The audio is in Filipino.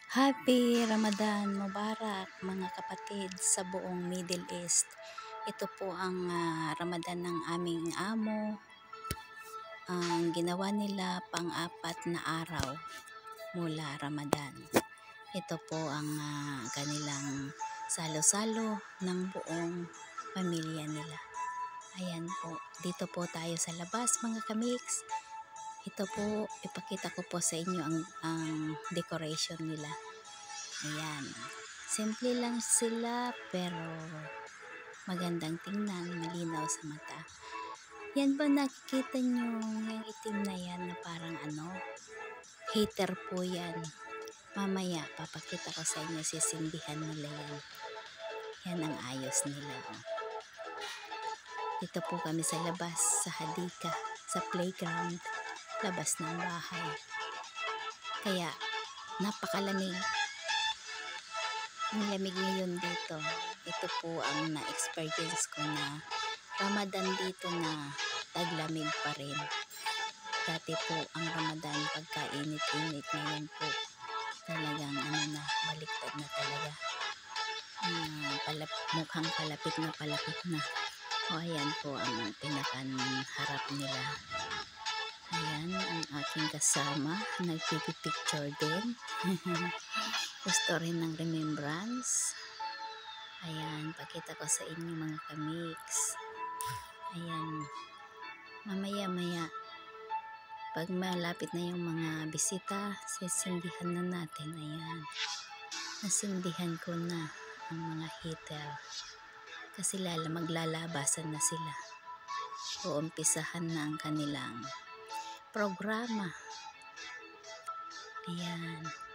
Happy Ramadan Mubarak mga kapatid sa buong Middle East. Ito po ang Ramadan ng aming amo. Ang ginawa nila pang-apat na araw mula Ramadan. Ito po ang kanilang salo-salo ng buong pamilya nila. Ayan po, dito po tayo sa labas mga kamiks. Ito po, ipakita ko po sa inyo ang decoration nila. Ayan, simple lang sila pero magandang tingnan, malinaw sa mata. Yan ba nakikita nyo yung itim na yan na parang heater po yan. Mamaya papakita ko sa inyo, sisindihan nila yan. Yan ang ayos nila. Dito po kami sa labas, sa hadika, sa playground, labas ng bahay. Kaya napakalamig. Ang lamig ngayon dito. Ito po ang na-experience ko na Ramadan dito na taglamig pa rin. Dati po ang Ramadan pagkainit-init, ngayon po talagang baliktad na talaga. Mukhang palapit na. O ayan po ang pinakanharap nila. Ayan ang aking kasama, nagpipicture din. Gusto rin ng remembrance. Ayan, pakita ko sa inyo mga kamiks. Ayan, mamaya pag malapit na yung mga bisita, sisindihan na natin. Ayan, nasindihan ko na ang mga heater kasi maglalabasan na sila. Uumpisahan na ang kanilang programa. Ayan.